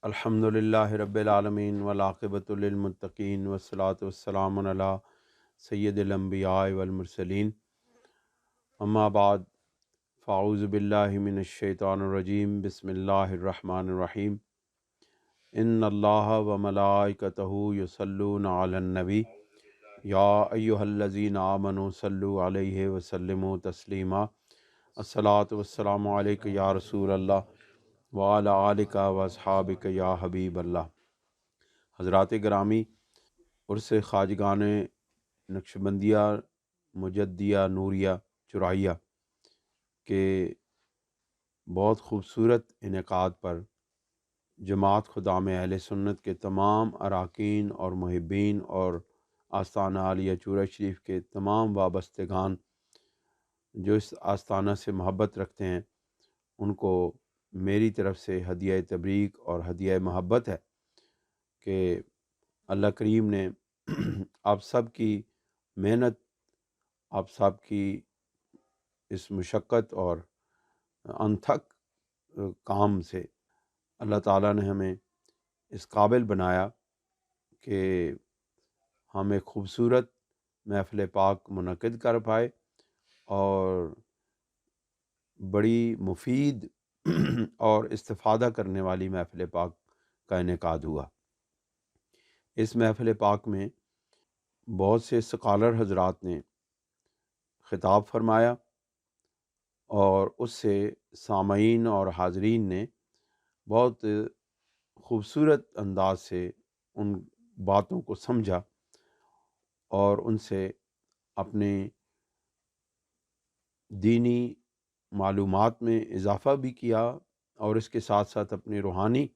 الحمدللہ رب العالمین والعاقبۃ للمتقین والصلاۃ والسلام علی سید الانبیاء والمرسلین، اما بعد فاعوذ باللہ من الشیطان الرجیم، بسم اللہ الرحمن الرحیم۔ ان اللہ وملائکتہ یصلون علی النبی یا ایہا الذین آمنوا صلوا علیہ وسلموا تسلیما۔ الصلاۃ والسلام علیک یا رسول اللہ وعلی آلک واصحابک یا حبیب اللہ۔ حضرات گرامی، عرس خواجگان نقشبندیہ مجدیہ نوریہ چرائیہ کے بہت خوبصورت انعقاد پر جماعت خدام اہل سنت کے تمام اراکین اور محبین اور آستانہ عالیہ چورہ شریف کے تمام وابستگان جو اس آستانہ سے محبت رکھتے ہیں، ان کو میری طرف سے ہدیہ تبریک اور ہدیہ محبت ہے کہ اللہ کریم نے آپ سب کی محنت، آپ سب کی اس مشقت اور انتھک کام سے اللہ تعالیٰ نے ہمیں اس قابل بنایا کہ ہم ایک خوبصورت محفل پاک منعقد کر پائے اور بڑی مفید اور استفادہ کرنے والی محفل پاک کا انعقاد ہوا۔ اس محفل پاک میں بہت سے اسکالر حضرات نے خطاب فرمایا اور اس سے سامعین اور حاضرین نے بہت خوبصورت انداز سے ان باتوں کو سمجھا اور ان سے اپنے دینی معلومات میں اضافہ بھی کیا اور اس کے ساتھ ساتھ اپنی روحانی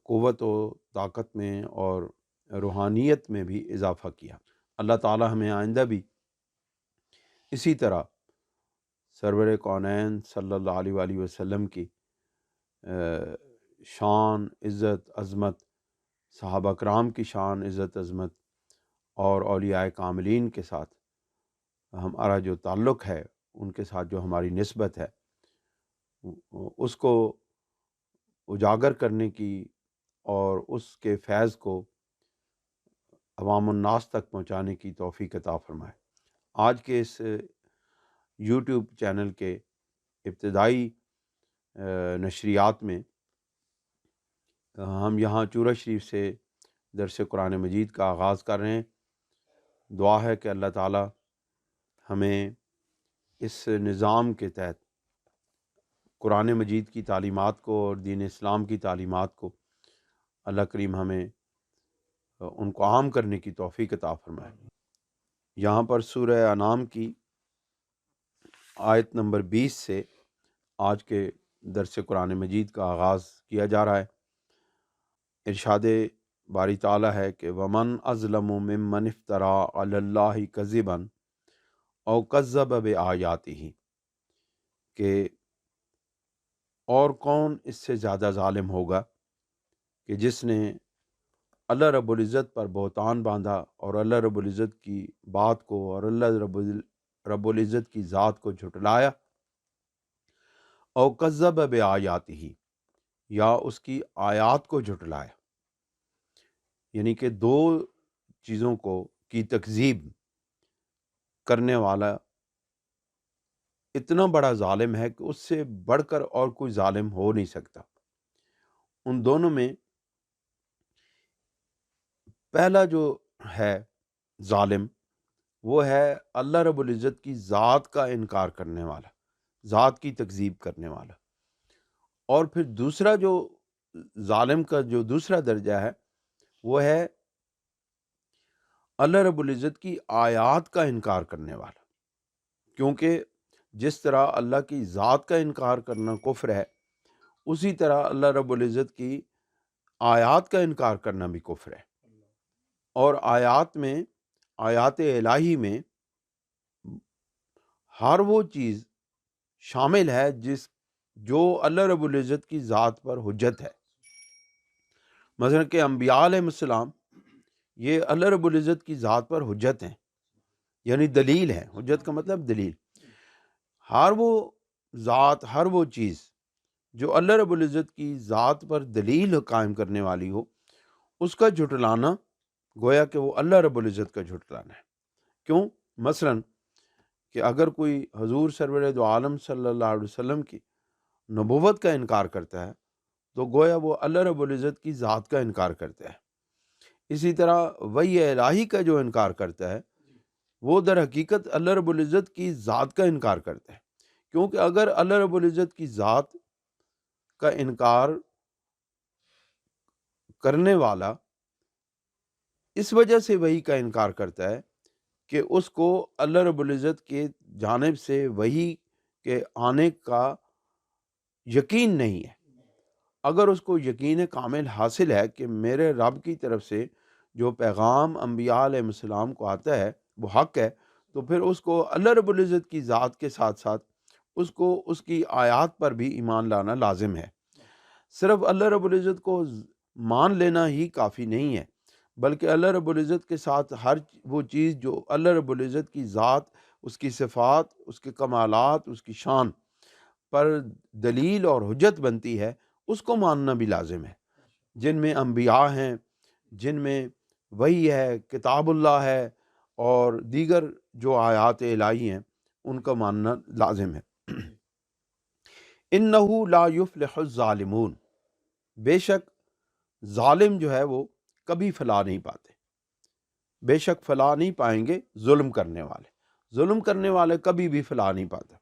قوت و طاقت میں اور روحانیت میں بھی اضافہ کیا۔ اللہ تعالی ہمیں آئندہ بھی اسی طرح سرور کونین صلی اللہ علیہ وآلہ وسلم کی شان، عزت، عظمت، صحابہ کرام کی شان، عزت، عظمت اور اولیاء کاملین کے ساتھ ہمارا جو تعلق ہے، ان کے ساتھ جو ہماری نسبت ہے، اس کو اجاگر کرنے کی اور اس کے فیض کو عوام الناس تک پہنچانے کی توفیق عطا فرمائے۔ آج کے اس یوٹیوب چینل کے ابتدائی نشریات میں ہم یہاں چورہ شریف سے درس قرآن مجید کا آغاز کر رہے ہیں۔ دعا ہے کہ اللہ تعالی ہمیں اس نظام کے تحت قرآن مجید کی تعلیمات کو اور دین اسلام کی تعلیمات کو اللہ کریم ہمیں ان کو عام کرنے کی توفیق عطا فرمائے۔ یہاں پر سورہ انعام کی آیت نمبر 20 سے آج کے درس قرآن مجید کا آغاز کیا جا رہا ہے۔ ارشاد باری تعالیٰ ہے کہ وَمَنْ أَظْلَمُ مِمَّنِ افْتَرَىٰ عَلَى اللَّهِ كَذِبًا أَوْ كَذَّبَ بِآيَاتِهِ، کہ اور کون اس سے زیادہ ظالم ہوگا کہ جس نے اللہ رب العزت پر بہتان باندھا اور اللہ رب العزت کی بات کو اور اللہ رب العزت کی ذات کو جھٹلایا، او کذب بآیاتہ، یا اس کی آیات کو جھٹلایا، یعنی کہ دو چیزوں کی تکذیب کرنے والا اتنا بڑا ظالم ہے کہ اس سے بڑھ کر اور کوئی ظالم ہو نہیں سکتا۔ ان دونوں میں پہلا جو ہے ظالم، وہ ہے اللہ رب العزت کی ذات کا انکار کرنے والا، ذات کی تکذیب کرنے والا۔ اور پھر دوسرا جو ظالم کا جو دوسرا درجہ ہے، وہ ہے اللہ رب العزت کی آیات کا انکار کرنے والا، کیونکہ جس طرح اللہ کی ذات کا انکار کرنا کفر ہے، اسی طرح اللہ رب العزت کی آیات کا انکار کرنا بھی کفر ہے۔ اور آیات الہی میں ہر وہ چیز شامل ہے جو اللہ رب العزت کی ذات پر حجت ہے۔ مثلا کہ انبیاء علیہ السلام یہ اللہ رب العزت کی ذات پر حجت ہیں، یعنی دلیل ہے۔ حجت کا مطلب دلیل۔ ہر وہ ذات، ہر وہ چیز جو اللہ رب العزت کی ذات پر دلیل قائم کرنے والی ہو، اس کا جھٹلانا گویا کہ وہ اللہ رب العزت کا جھٹلانا ہے۔ کیوں؟ مثلا کہ اگر کوئی حضور سرور دو عالم صلی اللہ علیہ وسلم کی نبوت کا انکار کرتا ہے تو گویا وہ اللہ رب العزت کی ذات کا انکار کرتا ہے۔ اسی طرح وحی الہی کا جو انکار کرتا ہے وہ در حقیقت اللہ رب العزت کی ذات کا انکار کرتا ہے، کیونکہ اگر اللہ رب العزت کی ذات کا انکار کرنے والا اس وجہ سے وحی کا انکار کرتا ہے کہ اس کو اللہ رب العزت کے جانب سے وحی کے آنے کا یقین نہیں ہے، اگر اس کو یقین کامل حاصل ہے کہ میرے رب کی طرف سے جو پیغام انبیاء علیہ السلام کو آتا ہے وہ حق ہے، تو پھر اس کو اللہ رب العزت کی ذات کے ساتھ ساتھ اس کو اس کی آیات پر بھی ایمان لانا لازم ہے۔ صرف اللہ رب العزت کو مان لینا ہی کافی نہیں ہے، بلکہ اللہ رب العزت کے ساتھ ہر وہ چیز جو اللہ رب العزت کی ذات، اس کی صفات، اس کے کمالات، اس کی شان پر دلیل اور حجت بنتی ہے، اس کو ماننا بھی لازم ہے۔ جن میں انبیاء ہیں، جن میں وحی ہے، کتاب اللہ ہے، اور دیگر جو آیات الہی ہیں ان کا ماننا لازم ہے۔ انہ لا یفلح الظالمون، بے شک ظالم جو ہے وہ کبھی فلاح نہیں پاتے، بے شک فلاح نہیں پائیں گے ظلم کرنے والے، ظلم کرنے والے کبھی بھی فلاح نہیں پاتے۔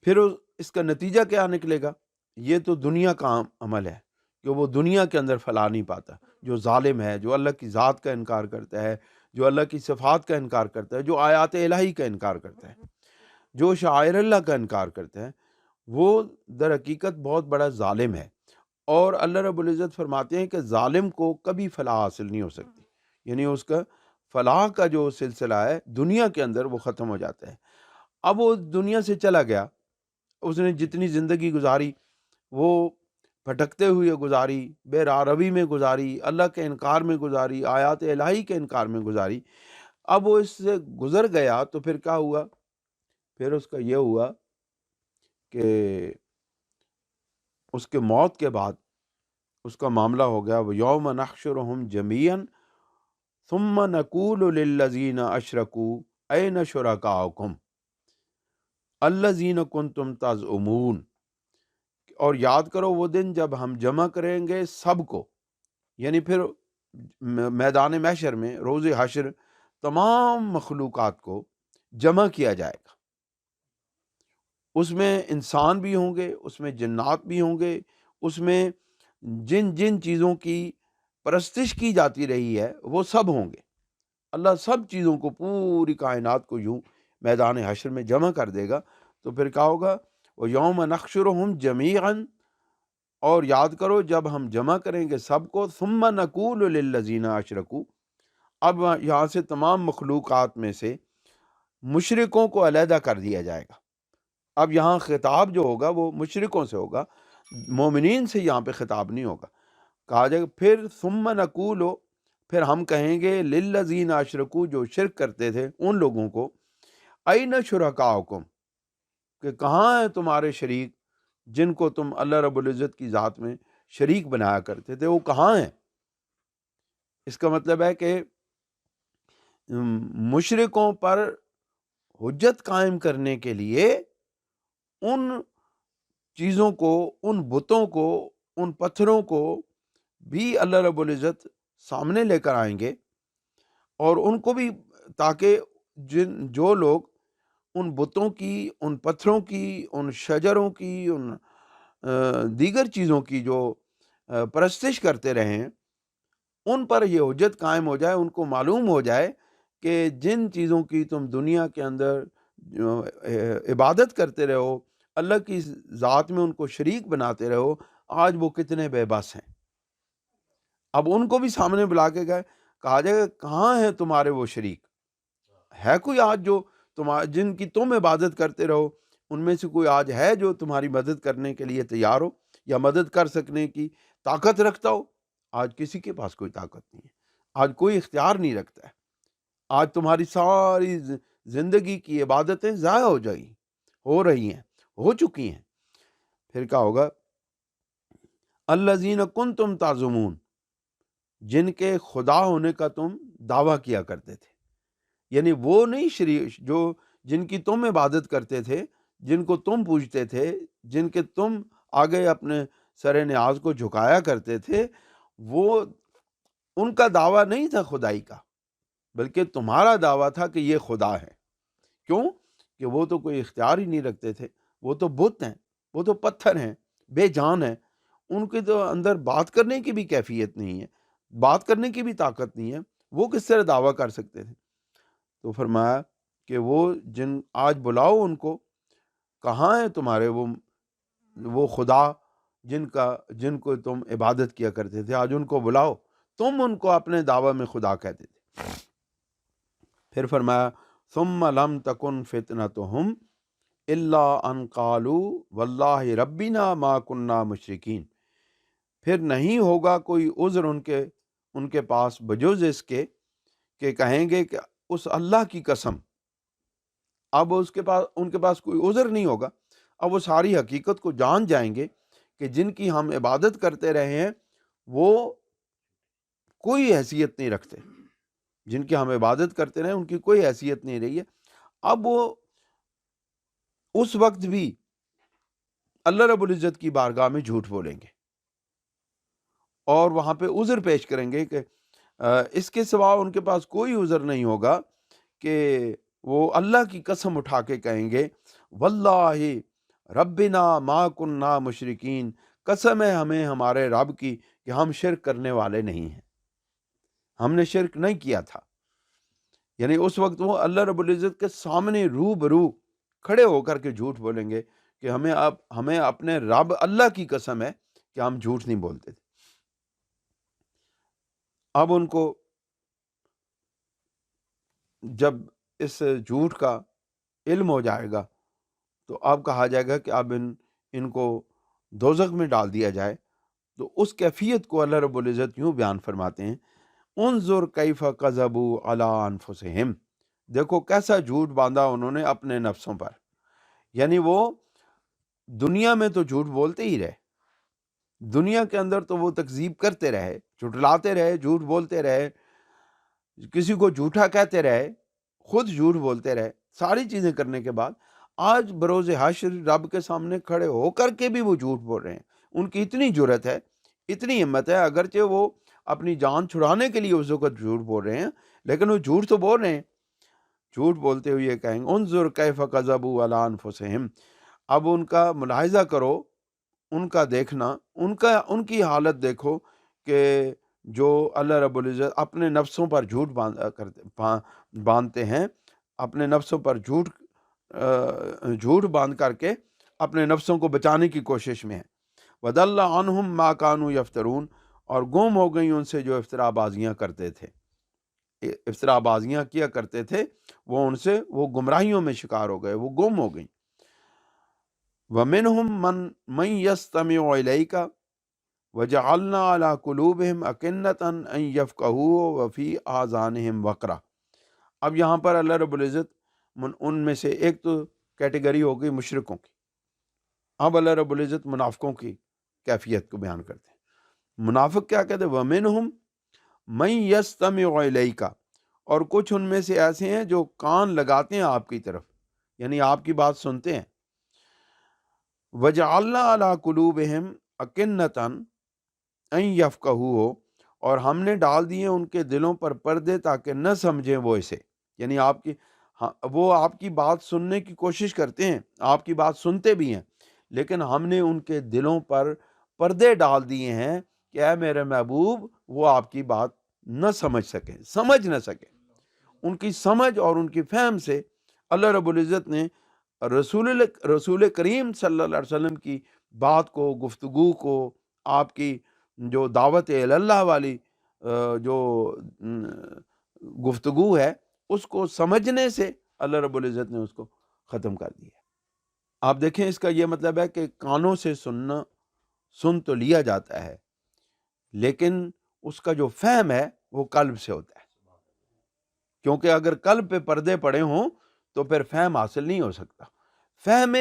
پھر اس کا نتیجہ کیا نکلے گا؟ یہ تو دنیا کا عمل ہے کہ وہ دنیا کے اندر فلاح نہیں پاتا۔ جو ظالم ہے، جو اللہ کی ذات کا انکار کرتا ہے، جو اللہ کی صفات کا انکار کرتا ہے، جو آیات الہی کا انکار کرتا ہے، جو شعائر اللہ کا انکار کرتا ہے، وہ در حقیقت بہت بڑا ظالم ہے۔ اور اللہ رب العزت فرماتے ہیں کہ ظالم کو کبھی فلاح حاصل نہیں ہو سکتی، یعنی اس کا فلاح کا جو سلسلہ ہے دنیا کے اندر وہ ختم ہو جاتا ہے۔ اب وہ دنیا سے چلا گیا، اس نے جتنی زندگی گزاری وہ بھٹکتے ہوئے گزاری، بے راروی میں گزاری، اللہ کے انکار میں گزاری، آیات الہی کے انکار میں گزاری۔ اب وہ اس سے گزر گیا تو پھر کیا ہوا؟ پھر اس کا یہ ہوا کہ اس کے موت کے بعد اس کا معاملہ ہو گیا وَيَوْمَ نَحْشُرُهُمْ جَمِيعًا ثُمَّ نَقُولُ لِلَّذِينَ أَشْرَكُوا أَيْنَ شُرَكَاؤُكُمْ الَّذِينَ كُنْتُمْ تَزْعُمُونَ، اور یاد کرو وہ دن جب ہم جمع کریں گے سب کو، یعنی پھر میدان محشر میں روز حشر تمام مخلوقات کو جمع کیا جائے گا۔ اس میں انسان بھی ہوں گے، اس میں جنات بھی ہوں گے، اس میں جن جن چیزوں کی پرستش کی جاتی رہی ہے وہ سب ہوں گے۔ اللہ سب چیزوں کو، پوری کائنات کو یوں میدان حشر میں جمع کر دے گا۔ تو پھر کیا ہوگا؟ وَيَوْمَ نَحْشُرُهُمْ جَمِيعًا، اور یاد کرو جب ہم جمع کریں گے سب کو، ثُمَّ نَقُولُ لِلَّذِينَ أَشْرَكُوا، اب یہاں سے تمام مخلوقات میں سے مشرکوں کو علیحدہ کر دیا جائے گا۔ اب یہاں خطاب جو ہوگا وہ مشرکوں سے ہوگا، مومنین سے یہاں پہ خطاب نہیں ہوگا۔ کہا جائے گا پھر ثم نقول، پھر ہم کہیں گے للذین اشرکوا، جو شرک کرتے تھے ان لوگوں کو، این شرکاؤکم، کہ کہاں ہیں تمہارے شریک جن کو تم اللہ رب العزت کی ذات میں شریک بنایا کرتے تھے، وہ کہاں ہیں؟ اس کا مطلب ہے کہ مشرکوں پر حجت قائم کرنے کے لیے ان چیزوں کو، ان بتوں کو، ان پتھروں کو بھی اللہ رب العزت سامنے لے کر آئیں گے، اور ان کو بھی، تاکہ جو لوگ ان بتوں کی، ان پتھروں کی، ان شجروں کی، ان دیگر چیزوں کی جو پرستش کرتے رہے ہیں، ان پر یہ حجت قائم ہو جائے، ان کو معلوم ہو جائے کہ جن چیزوں کی تم دنیا کے اندر عبادت کرتے رہو، اللہ کی ذات میں ان کو شریک بناتے رہو، آج وہ کتنے بے بس ہیں۔ اب ان کو بھی سامنے بلا کے گئے، کہا جائے گا کہاں ہیں تمہارے وہ شریک؟ ہے کوئی آج جو جن کی تم عبادت کرتے رہو، ان میں سے کوئی آج ہے جو تمہاری مدد کرنے کے لیے تیار ہو یا مدد کر سکنے کی طاقت رکھتا ہو؟ آج کسی کے پاس کوئی طاقت نہیں ہے، آج کوئی اختیار نہیں رکھتا ہے۔ آج تمہاری ساری زندگی کی عبادتیں ضائع ہو رہی ہیں، ہو چکی ہیں۔ پھر کیا ہوگا؟ الذین کنتم تعزمون، جن کے خدا ہونے کا تم دعویٰ کیا کرتے تھے، یعنی وہ نہیں شریک جو جن کی تم عبادت کرتے تھے، جن کو تم پوجتے تھے، جن کے تم آگے اپنے سر نیاز کو جھکایا کرتے تھے، وہ ان کا دعویٰ نہیں تھا خدائی کا، بلکہ تمہارا دعویٰ تھا کہ یہ خدا ہے۔ کیوں؟ کہ وہ تو کوئی اختیار ہی نہیں رکھتے تھے، وہ تو بت ہیں، وہ تو پتھر ہیں، بے جان ہیں، ان کے تو اندر بات کرنے کی بھی کیفیت نہیں ہے، بات کرنے کی بھی طاقت نہیں ہے، وہ کس طرح دعویٰ کر سکتے تھے؟ تو فرمایا کہ وہ جن آج بلاؤ ان کو، کہاں ہیں تمہارے وہ خدا جن کو تم عبادت کیا کرتے تھے، آج ان کو بلاؤ، تم ان کو اپنے دعویٰ میں خدا کہتے تھے۔ پھر فرمایا ثم لم تکن فتنتہم الا ان قالوا واللہ ربنا ما کننا مشرکین، پھر نہیں ہوگا کوئی عذر ان کے پاس بجوز اس کے کہ کہیں گے کہ اس اللہ کی قسم، اب ان کے پاس کوئی عذر نہیں ہوگا، اب وہ ساری حقیقت کو جان جائیں گے کہ جن کی ہم عبادت کرتے رہے ہیں وہ کوئی حیثیت نہیں رکھتے، جن کی ہم عبادت کرتے رہے ان کی کوئی حیثیت نہیں رہی ہے۔ اب وہ اس وقت بھی اللہ رب العزت کی بارگاہ میں جھوٹ بولیں گے اور وہاں پہ عذر پیش کریں گے کہ اس کے سوا ان کے پاس کوئی عذر نہیں ہوگا کہ وہ اللہ کی قسم اٹھا کے کہیں گے واللہ ربنا ما کننا مشرکین، قسم ہے ہمیں ہمارے رب کی کہ ہم شرک کرنے والے نہیں ہیں، ہم نے شرک نہیں کیا تھا۔ یعنی اس وقت وہ اللہ رب العزت کے سامنے روبرو کھڑے ہو کر کے جھوٹ بولیں گے کہ ہمیں اپنے رب اللہ کی قسم ہے کہ ہم جھوٹ نہیں بولتے تھے۔ اب ان کو جب اس جھوٹ کا علم ہو جائے گا تو اب کہا جائے گا کہ اب ان کو دوزخ میں ڈال دیا جائے، تو اس کیفیت کو اللہ رب العزت یوں بیان فرماتے ہیں انظر کیف کذبوا علی انفسہم، دیکھو کیسا جھوٹ باندھا انہوں نے اپنے نفسوں پر، یعنی وہ دنیا میں تو جھوٹ بولتے ہی رہے، دنیا کے اندر تو وہ تکذیب کرتے رہے، جھٹلاتے رہے، جھوٹ بولتے رہے، کسی کو جھوٹا کہتے رہے، خود جھوٹ بولتے رہے، ساری چیزیں کرنے کے بعد آج بروز حشر رب کے سامنے کھڑے ہو کر کے بھی وہ جھوٹ بول رہے ہیں۔ ان کی اتنی جرت ہے، اتنی ہمت ہے، اگرچہ وہ اپنی جان چھڑانے کے لیے اس وقت جھوٹ بول رہے ہیں، لیکن وہ جھوٹ تو بول رہے ہیں۔ جھوٹ بولتے ہوئے کہیں گے انظر کیف کذبوا علی انفسہم، اب ان کا ملاحظہ کرو، ان کا دیکھنا، ان کی حالت دیکھو کہ جو اللہ رب العزت اپنے نفسوں پر جھوٹ باندھتے ہیں، اپنے نفسوں پر جھوٹ باندھ کر کے اپنے نفسوں کو بچانے کی کوشش میں ہیں۔ وَضَلَّ عَنْهُمْ مَا كَانُوا يَفْتَرُونَ، اور گم ہو گئی ان سے جو افترا بازیاں کرتے تھے، افترا بازیاں کیا کرتے تھے، وہ گمراہیوں میں شکار ہو گئے، وہ گم ہو گئیں۔ وَمِنْهُمْ مَنْ يَسْتَمِعُ إِلَيْكَ وَجَعَلْنَا عَلَىٰ قُلُوبِهِمْ أَكِنَّةً أَن يَفْقَهُوهُ وَفِي آذَانِهِمْ وَقْرًا۔ اب یہاں پر اللہ رب العزت ان میں سے ایک تو کیٹیگری ہو گئی مشرکوں کی، اب اللہ رب العزت منافقوں کی کیفیت کو بیان کرتے ہیں۔ منافق کیا کہتے ہیں؟ وَمِنْهُمْ مَن يَسْتَمِعُ إِلَيْكَ، اور کچھ ان میں سے ایسے ہیں جو کان لگاتے ہیں آپ کی طرف، یعنی آپ کی بات سنتے ہیں۔ وَجَعَلْنَا عَلَىٰ قُلُوبِهِمْ أَكِنَّةً أَن يَفْقَهُوهُ، اور ہم نے ڈال دیے ان کے دلوں پر پردے تاکہ نہ سمجھیں وہ اسے، یعنی وہ آپ کی بات سننے کی کوشش کرتے ہیں، آپ کی بات سنتے بھی ہیں، لیکن ہم نے ان کے دلوں پر پردے ڈال دیے ہیں کہ اے میرے محبوب وہ آپ کی بات نہ سمجھ نہ سکیں۔ ان کی سمجھ اور ان کی فہم سے اللہ رب العزت نے رسول کریم صلی اللہ علیہ وسلم کی بات کو، گفتگو کو، آپ کی جو دعوت اللہ والی جو گفتگو ہے اس کو سمجھنے سے اللہ رب العزت نے اس کو ختم کر دیا۔ آپ دیکھیں اس کا یہ مطلب ہے کہ کانوں سے سن تو لیا جاتا ہے، لیکن اس کا جو فہم ہے وہ قلب سے ہوتا ہے، کیونکہ اگر قلب پہ پردے پڑے ہوں تو پھر فہم حاصل نہیں ہو سکتا۔ فہم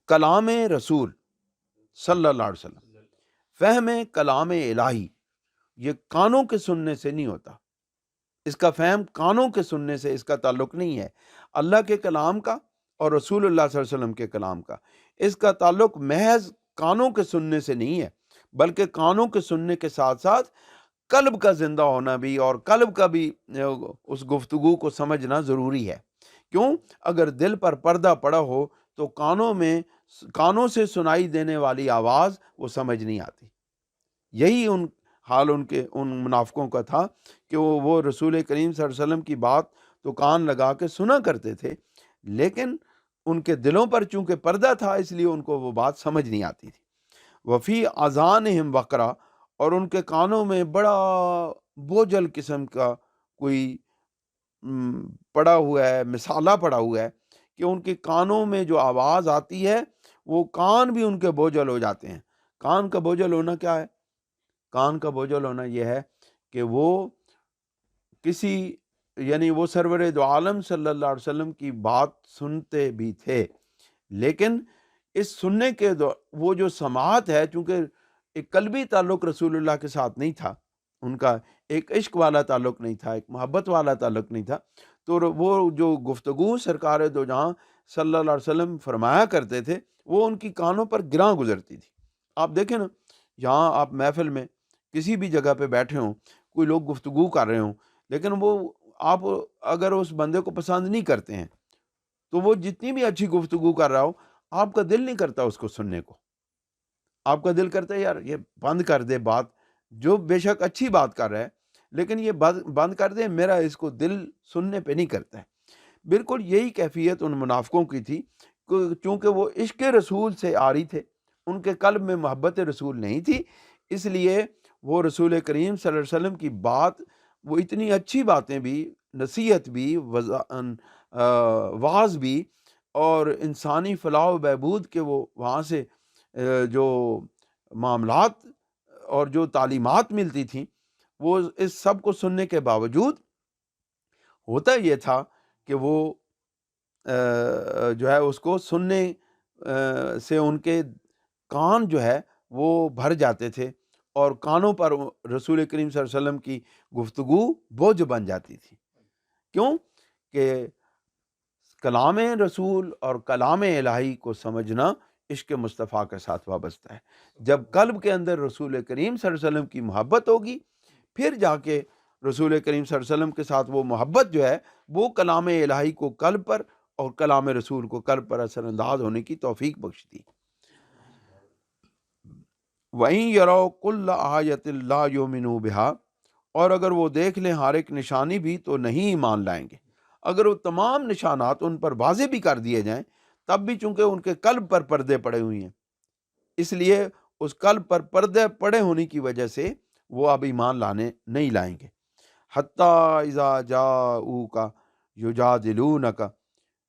کلام رسول صلی اللہ علیہ وسلم، فہم کلام الہی، یہ کانوں کے سننے سے نہیں ہوتا، اس کا فہم کانوں کے سننے سے اس کا تعلق نہیں ہے۔ اللہ کے کلام کا اور رسول اللہ صلی اللہ علیہ وسلم کے کلام کا، اس کا تعلق محض کانوں کے سننے سے نہیں ہے، بلکہ کانوں کے سننے کے ساتھ ساتھ قلب کا زندہ ہونا بھی، اور قلب کا بھی اس گفتگو کو سمجھنا ضروری ہے۔ کیوں؟ اگر دل پر پردہ پڑا ہو تو کانوں سے سنائی دینے والی آواز وہ سمجھ نہیں آتی۔ یہی حال ان منافقوں کا تھا کہ وہ رسول کریم صلی اللہ علیہ وسلم کی بات تو کان لگا کے سنا کرتے تھے، لیکن ان کے دلوں پر چونکہ پردہ تھا اس لیے ان کو وہ بات سمجھ نہیں آتی تھی۔ وفی اذانہم وقرا، اور ان کے کانوں میں بڑا بوجھل قسم کا کوئی پڑا ہوا ہے، مسالہ پڑا ہوا ہے کہ ان کے کانوں میں جو آواز آتی ہے وہ کان بھی ان کے بوجھل ہو جاتے ہیں۔ کان کا بوجھل ہونا کیا ہے؟ کان کا بوجھل ہونا یہ ہے کہ وہ وہ سرور دو عالم صلی اللہ علیہ وسلم کی بات سنتے بھی تھے، لیکن اس سننے کے وہ جو سماعت ہے، چونکہ ایک قلبی تعلق رسول اللہ کے ساتھ نہیں تھا، ان کا ایک عشق والا تعلق نہیں تھا، ایک محبت والا تعلق نہیں تھا، تو وہ جو گفتگو سرکار دو جہاں صلی اللہ علیہ وسلم فرمایا کرتے تھے وہ ان کی کانوں پر گراں گزرتی تھی۔ آپ دیکھیں نا، یہاں آپ محفل میں کسی بھی جگہ پہ بیٹھے ہوں، کوئی لوگ گفتگو کر رہے ہوں، لیکن وہ آپ اگر اس بندے کو پسند نہیں کرتے ہیں تو وہ جتنی بھی اچھی گفتگو کر رہا ہو آپ کا دل نہیں کرتا اس کو سننے کو، آپ کا دل کرتا ہے یار یہ بند کر دے بات، جو بے شک اچھی بات کر رہا ہے لیکن یہ بند کر دے، میرا اس کو دل سننے پہ نہیں کرتا ہے۔ بالکل یہی کیفیت ان منافقوں کی تھی، چونکہ وہ عشق رسول سے آری تھے، ان کے قلب میں محبت رسول نہیں تھی، اس لیے وہ رسول کریم صلی اللہ علیہ وسلم کی بات، وہ اتنی اچھی باتیں بھی، نصیحت بھی، وعظ بھی، اور انسانی فلاح و بہبود کے وہ وہاں سے جو معاملات اور جو تعلیمات ملتی تھیں، وہ اس سب کو سننے کے باوجود ہوتا یہ تھا کہ وہ جو ہے اس کو سننے سے ان کے کان جو ہے وہ بھر جاتے تھے، اور کانوں پر رسول کریم صلی اللہ علیہ وسلم کی گفتگو بوجھ بن جاتی تھی۔ کیوں؟ کہ کلام رسول اور کلام الہی کو سمجھنا عشق مصطفیٰ کے ساتھ وابستہ ہے۔ جب قلب کے اندر رسول کریم صلی اللہ علیہ وسلم کی محبت ہوگی، پھر جا کے رسول کریم صلی اللہ علیہ وسلم کے ساتھ وہ محبت جو ہے وہ کلام الہی کو قلب پر اور کلام رسول کو قلب پر اثر انداز ہونے کی توفیق بخشتی۔ وَإِن يَرَوْا كُلَّ آیَةٍ لَا يُؤْمِنُوا بِهَا، اور اگر وہ دیکھ لیں ہر ایک نشانی بھی تو نہیں ایمان لائیں گے۔ اگر وہ تمام نشانات ان پر واضح بھی کر دیے جائیں تب بھی چونکہ ان کے قلب پر پردے پڑے ہوئے ہیں، اس لیے اس قلب پر پردے پڑے ہونے کی وجہ سے وہ اب ایمان لانے نہیں لائیں گے۔ حَتَّى إِذَا جَاءُوكَ يُجَادِلُونَكَ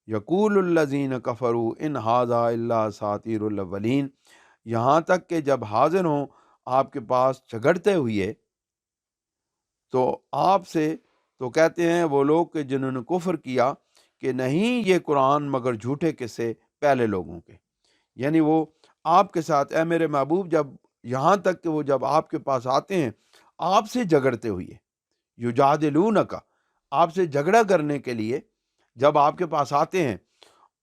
يَقُولُ الَّذِينَ كَفَرُوا إِنْ هَذَا إِلَّا أَسَاطِيرُ الْأَوَّلِينَ، یہاں تک کہ جب حاضر ہوں آپ کے پاس جھگڑتے ہوئے تو آپ سے تو کہتے ہیں وہ لوگ کہ جنہوں نے کفر کیا کہ نہیں یہ قرآن مگر جھوٹے قصے پہلے لوگوں کے، یعنی وہ آپ کے ساتھ، اے میرے محبوب، جب یہاں تک کہ وہ جب آپ کے پاس آتے ہیں آپ سے جھگڑتے ہوئے، یجادلونک، آپ سے جھگڑا کرنے کے لیے جب آپ کے پاس آتے ہیں،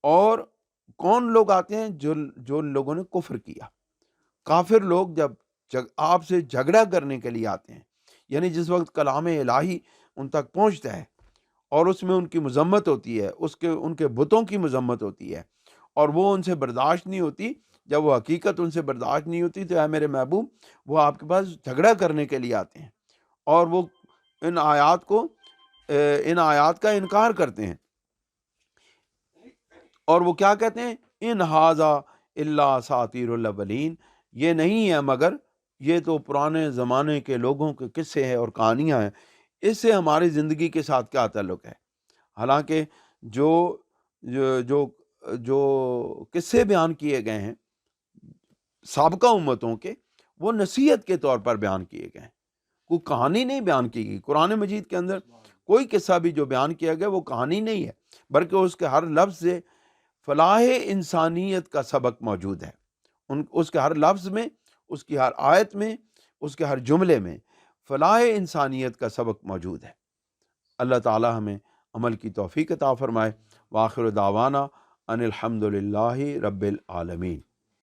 اور کون لوگ آتے ہیں؟ جو لوگوں نے کفر کیا، کافر لوگ جب آپ سے جھگڑا کرنے کے لیے آتے ہیں، یعنی جس وقت کلام الہی ان تک پہنچتا ہے اور اس میں ان کی مذمت ہوتی ہے، ان کے بتوں کی مذمت ہوتی ہے، اور وہ ان سے برداشت نہیں ہوتی، جب وہ حقیقت ان سے برداشت نہیں ہوتی تو اے میرے محبوب وہ آپ کے پاس جھگڑا کرنے کے لیے آتے ہیں، اور وہ ان آیات کا انکار کرتے ہیں، اور وہ کیا کہتے ہیں؟ ان ھذا الا اساطیر الاولین، یہ نہیں ہے مگر یہ تو پرانے زمانے کے لوگوں کے قصے ہیں اور کہانیاں ہیں، اس سے ہماری زندگی کے ساتھ کیا تعلق ہے؟ حالانکہ جو جو جو جو قصے بیان کیے گئے ہیں سابقہ امتوں کے، وہ نصیحت کے طور پر بیان کیے گئے ہیں، کوئی کہانی نہیں بیان کی گئی۔ قرآن مجید کے اندر کوئی قصہ بھی جو بیان کیا گیا وہ کہانی نہیں ہے، بلکہ اس کے ہر لفظ سے فلاح انسانیت کا سبق موجود ہے، اس کے ہر لفظ میں، اس کی ہر آیت میں، اس کے ہر جملے میں فلاح انسانیت کا سبق موجود ہے۔ اللہ تعالی ہمیں عمل کی توفیق عطا فرمائے۔ وآخر دعوانا ان الحمد للہ رب العالمین۔